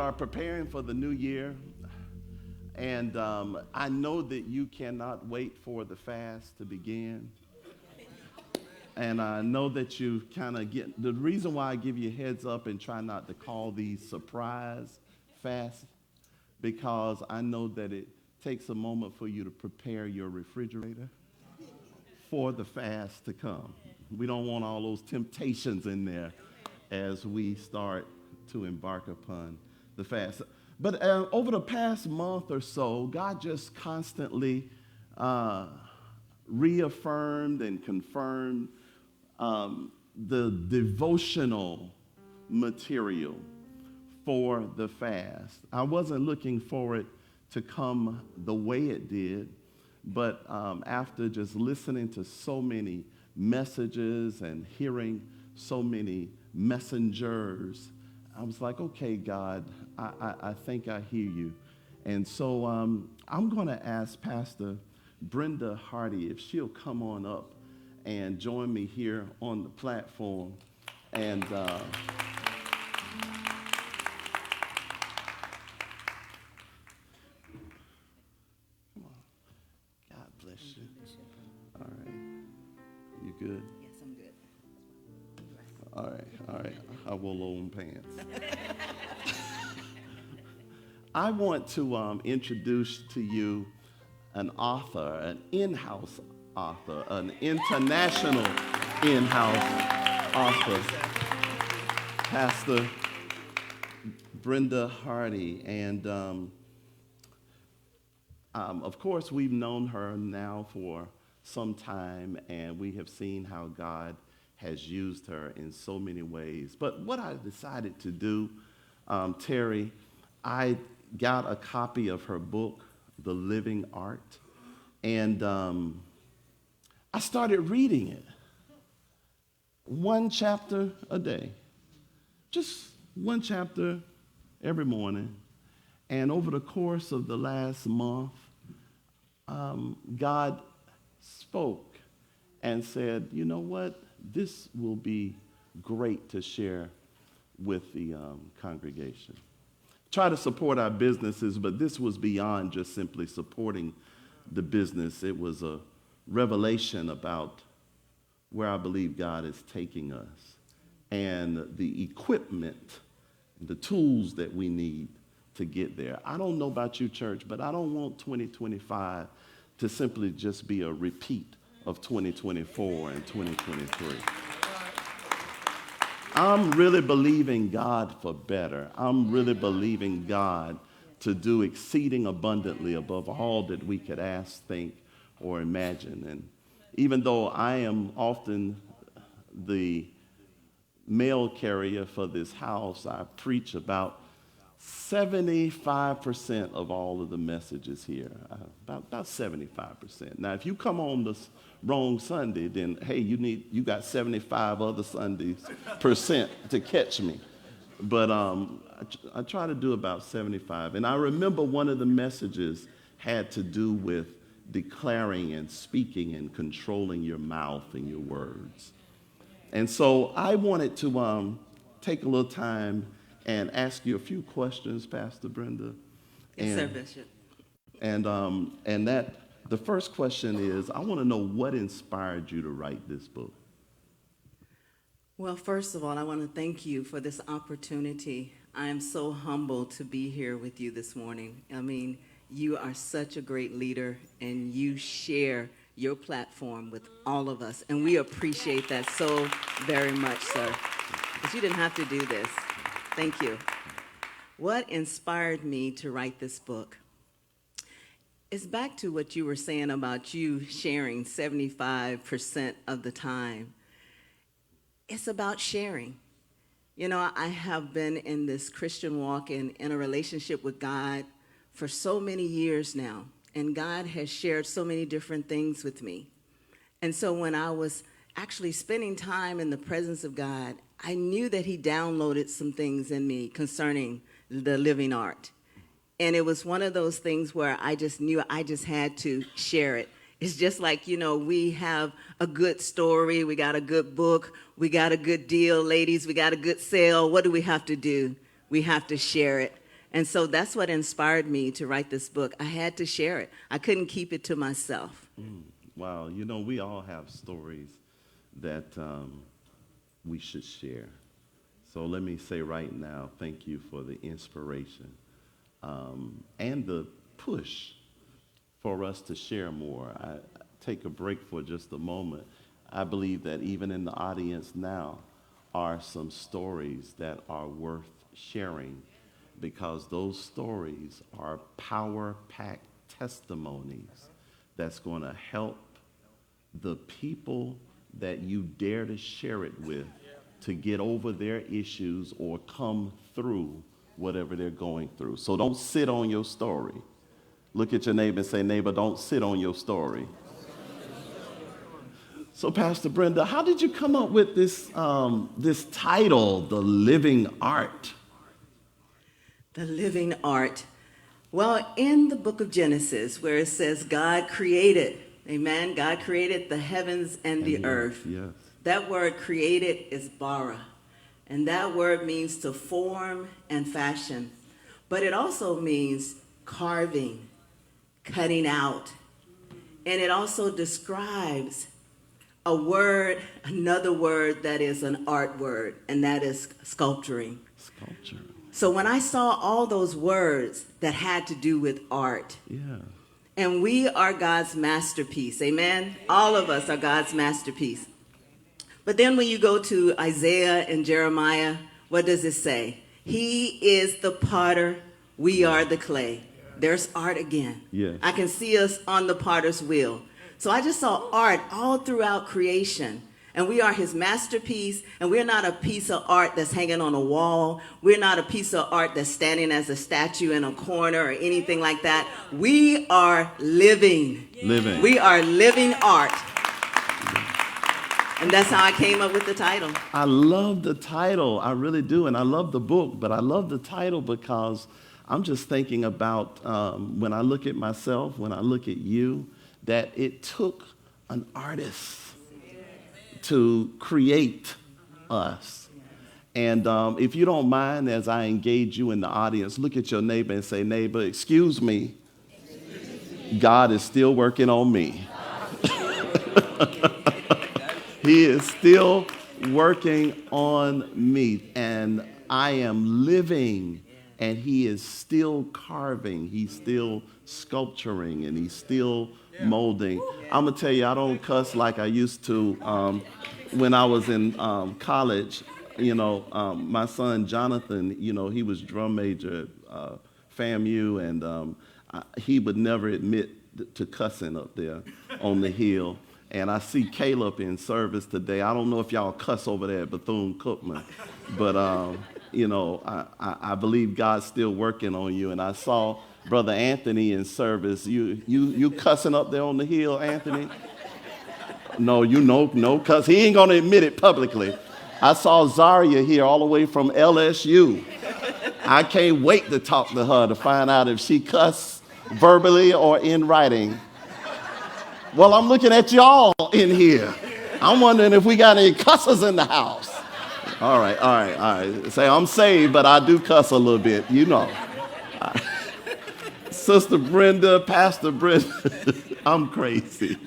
are preparing for the new year, and I know that you cannot wait for the fast to begin. And I know that you kind of get, the reason why I give you a heads up and try not to call these surprise fasts, because I know that it takes a moment for you to prepare your refrigerator for the fast to come. We don't want all those temptations in there as we start to embark upon the fast. But over the past month or so, God just constantly reaffirmed and confirmed the devotional material for the fast. I wasn't looking for it to come the way it did, but after just listening to so many messages and hearing so many messengers, I was like, okay, God, I think I hear you. And so I'm going to ask Pastor Brenda Hardy if she'll come on up and join me here on the platform. And come on. God bless you. All right. You good? Yes, I'm good. All right. I will loan pants. I want to introduce to you an author, an in-house author, an international in-house author, Pastor Brenda Hardy. And of course, we've known her now for some time, and we have seen how God has used her in so many ways. But what I decided to do, Terry, I got a copy of her book, The Living Art, and I started reading it. One chapter a day, just one chapter every morning. And over the course of the last month, God spoke and said, you know what? This will be great to share with the congregation. Try to support our businesses, but this was beyond just simply supporting the business. It was a revelation about where I believe God is taking us and the equipment, the tools that we need to get there. I don't know about you, church, but I don't want 2025 to simply just be a repeat of 2024 and 2023. I'm really believing God for better. I'm really believing God to do exceeding abundantly above all that we could ask, think, or imagine. And even though I am often the mail carrier for this house, I preach about 75% of all of the messages here, about 75%. Now, if you come on the wrong Sunday, then hey, you got 75 other Sundays percent to catch me. But I try to do about 75. And I remember one of the messages had to do with declaring and speaking and controlling your mouth and your words. And so I wanted to take a little time and ask you a few questions, Pastor Brenda. Yes, sir, Bishop. And that the first question is, I want to know what inspired you to write this book. Well, first of all, I want to thank you for this opportunity. I am so humbled to be here with you this morning. I mean, you are such a great leader, and you share your platform with all of us, and we appreciate that so very much, sir, because you didn't have to do this. Thank you. What inspired me to write this book? It's back to what you were saying about you sharing 75% of the time. It's about sharing. You know, I have been in this Christian walk and in a relationship with God for so many years now, and God has shared so many different things with me. And so when I was actually spending time in the presence of God, I knew that he downloaded some things in me concerning the living art. And it was one of those things where I just knew I just had to share it. It's just like, you know, we have a good story, we got a good book, we got a good deal, ladies, we got a good sale. What do we have to do? We have to share it. And so that's what inspired me to write this book. I had to share it. I couldn't keep it to myself. Wow, you know, we all have stories that we should share. So let me say right now, thank you for the inspiration and the push for us to share more. I take a break for just a moment. I believe that even in the audience now are some stories that are worth sharing, because those stories are power-packed testimonies that's going to help the people that you dare to share it with to get over their issues or come through whatever they're going through. So don't sit on your story. Look at your neighbor and say, neighbor, don't sit on your story. So, Pastor Brenda, how did you come up with this, this title, The Living Art? The living art. Well, in the book of Genesis, where it says God created, amen, God created the heavens and the earth. Yes. That word created is bara, and that word means to form and fashion. But it also means carving, cutting out. And it also describes a word, another word that is an art word, and that is sculpturing. Sculpture. So when I saw all those words that had to do with art, Yeah. and we are God's masterpiece, amen? All of us are God's masterpiece. But then when you go to Isaiah and Jeremiah, what does it say? He is the potter, we are the clay. There's art again. Yes. I can see us on the potter's wheel. So I just saw art all throughout creation. And we are his masterpiece, and we're not a piece of art that's hanging on a wall. We're not a piece of art that's standing as a statue in a corner or anything like that. We are living. Living. We are living art. And that's how I came up with the title. I love the title. I really do. And I love the book, but I love the title because I'm just thinking about when I look at myself, when I look at you, that it took an artist to create us. And if you don't mind, as I engage you in the audience, look at your neighbor and say, neighbor, excuse me, God is still working on me. He is still working on me, and I am living, and he is still carving, he's still sculpturing, and he's still molding. I'm gonna tell you, I don't cuss like I used to when I was in college. You know, my son Jonathan, you know, he was drum major at FAMU, and he would never admit to cussing up there on the hill. And I see Caleb in service today. I don't know if y'all cuss over there at Bethune-Cookman, but you know, I believe God's still working on you. And I saw Brother Anthony in service. You cussing up there on the hill, Anthony? No, you know, no cuss. He ain't gonna admit it publicly. I saw Zaria here all the way from LSU. I can't wait to talk to her to find out if she cussed verbally or in writing. Well, I'm looking at y'all in here. I'm wondering if we got any cussers in the house. All right. Say, I'm saved, but I do cuss a little bit, you know. Sister Brenda, Pastor Brenda, I'm crazy.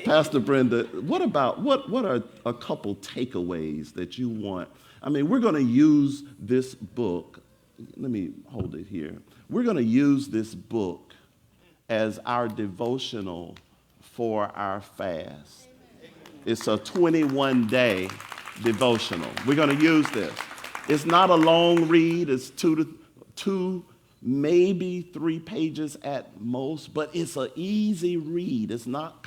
Pastor Brenda, what are a couple takeaways that you want? I mean, we're going to use this book. Let me hold it here. We're going to use this book as our devotional for our fast. It's a 21-day devotional. We're going to use this. It's not a long read. It's two, maybe 3 pages at most, but it's an easy read. It's not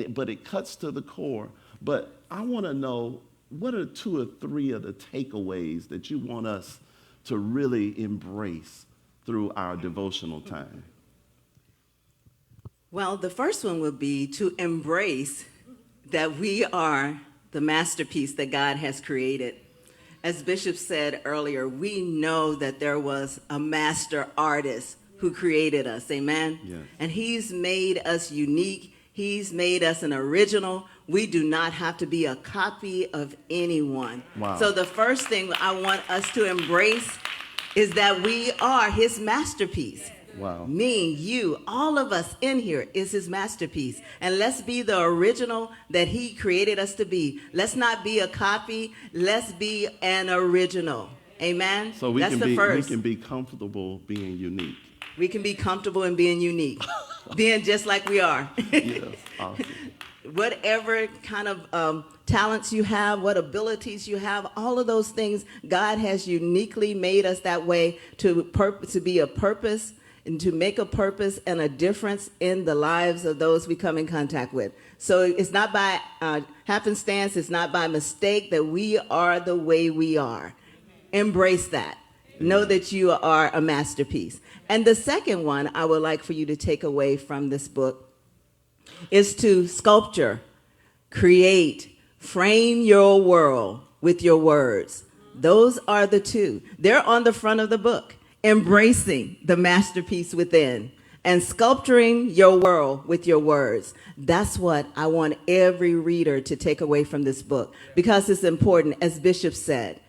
but it cuts to the core. But I want to know, what are 2 or 3 of the takeaways that you want us to really embrace through our devotional time? Well, the first one would be to embrace that we are the masterpiece that God has created. As Bishop said earlier, we know that there was a master artist who created us, amen? Yes. And he's made us unique. He's made us an original. We do not have to be a copy of anyone. Wow. So the first thing I want us to embrace is that we are his masterpiece. Wow. Me, you, all of us in here is his masterpiece. And let's be the original that he created us to be. Let's not be a copy. Let's be an original. Amen? So we That's can the be first. we can be comfortable being unique. We can be comfortable in being unique, being just like we are. Yes, awesome. Whatever kind of talents you have, what abilities you have, all of those things, God has uniquely made us that way to be a purpose and to make a purpose and a difference in the lives of those we come in contact with. So it's not by happenstance, it's not by mistake that we are the way we are. Embrace that. Know that you are a masterpiece. And the second one I would like for you to take away from this book is to sculpture, create, frame your world with your words. Those are the two. They're on the front of the book. Embracing the masterpiece within and sculpturing your world with your words. That's what I want every reader to take away from this book, because it's important, as Bishop said,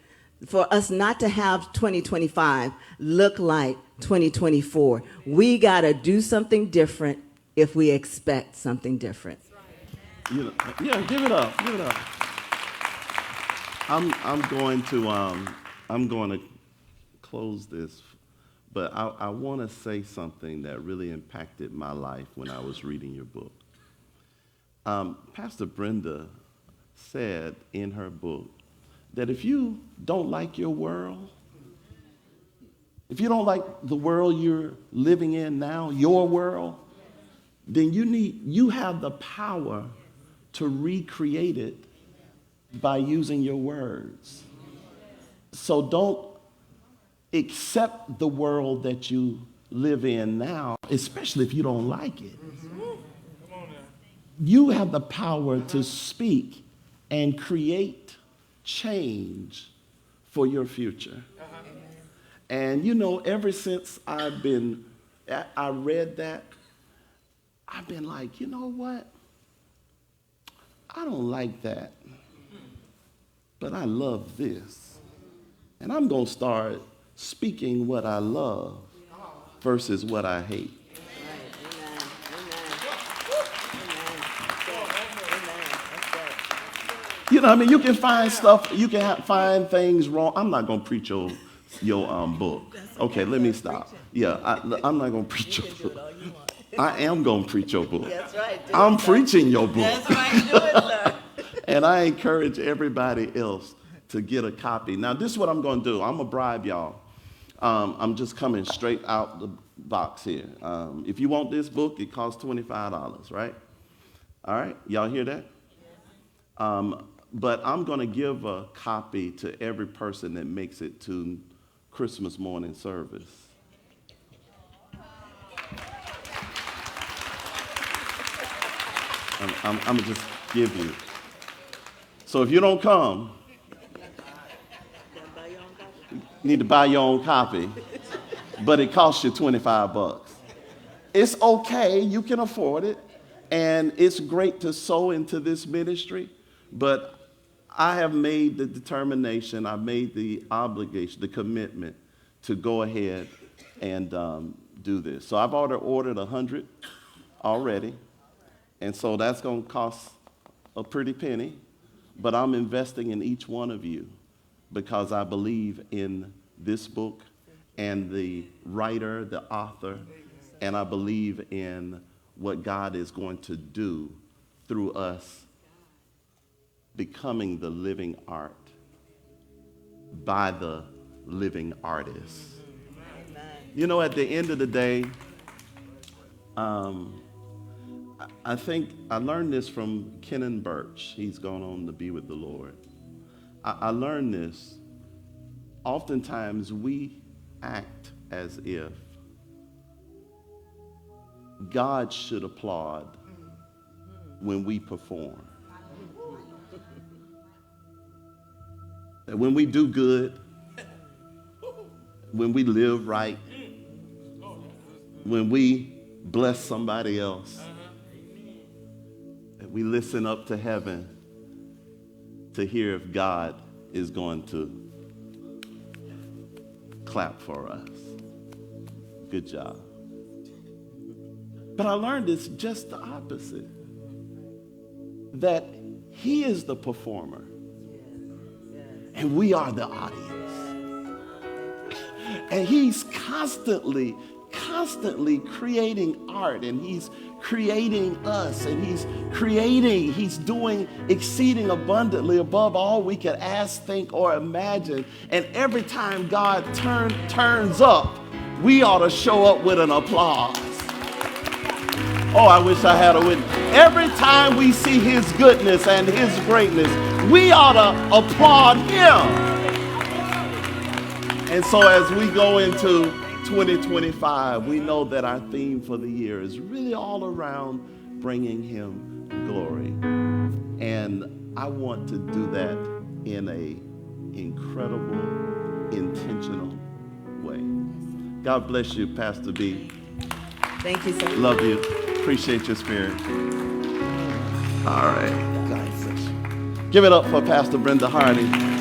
for us not to have 2025 look like 2024. We got to do something different if we expect something different. You know, yeah, give it up, give it up. I'm going to close this, but I want to say something that really impacted my life when I was reading your book. Pastor Brenda said in her book that if you don't like your world, if you don't like the world you're living in now, your world, then you have the power to recreate it by using your words. So don't accept the world that you live in now, especially if you don't like it. You have the power to speak and create change for your future. And you know, ever since I read that, I've been like, you know what? I don't like that, but I love this. And I'm going to start speaking what I love versus what I hate. You know what I mean? You can find stuff, you can find things wrong. I'm not going to preach your book. Okay, let me stop. Yeah, I'm not going to preach your book. I am going to preach your book. That's right. I'm preaching your book. That's right. Do it, sir. And I encourage everybody else to get a copy. Now, this is what I'm going to do. I'm going to bribe y'all. I'm just coming straight out the box here. If you want this book, it costs $25, right? All right? Y'all hear that? But I'm going to give a copy to every person that makes it to Christmas morning service. I'm going to just give you. So if you don't come, you need to buy your own copy, but it costs you $25. It's okay, you can afford it, and it's great to sow into this ministry, but I have made the determination, I've made the obligation, the commitment to go ahead and do this. So I've already ordered 100 already, and so that's going to cost a pretty penny, but I'm investing in each one of you because I believe in this book and the writer, the author, and I believe in what God is going to do through us becoming the living art by the living artist. You know, at the end of the day, I think I learned this from Kenan Birch. He's gone on to be with the Lord. I learned this. Oftentimes we act as if God should applaud when we perform. That when we do good, when we live right, when we bless somebody else, that we listen up to heaven to hear if God is going to clap for us. Good job. But I learned it's just the opposite. That he is the performer. And we are the audience. And he's constantly creating art, and he's creating us, and he's doing exceeding abundantly above all we could ask, think, or imagine. And every time God turns up, we ought to show up with an applause. Oh, I wish I had a witness. Every time we see his goodness and his greatness, we ought to applaud him. And so as we go into 2025, we know that our theme for the year is really all around bringing him glory. And I want to do that in a incredible, intentional way. God bless you, Pastor B. Thank you, sir. Love you. Appreciate your spirit. All right. God bless you. Give it up for Pastor Brenda Hardy.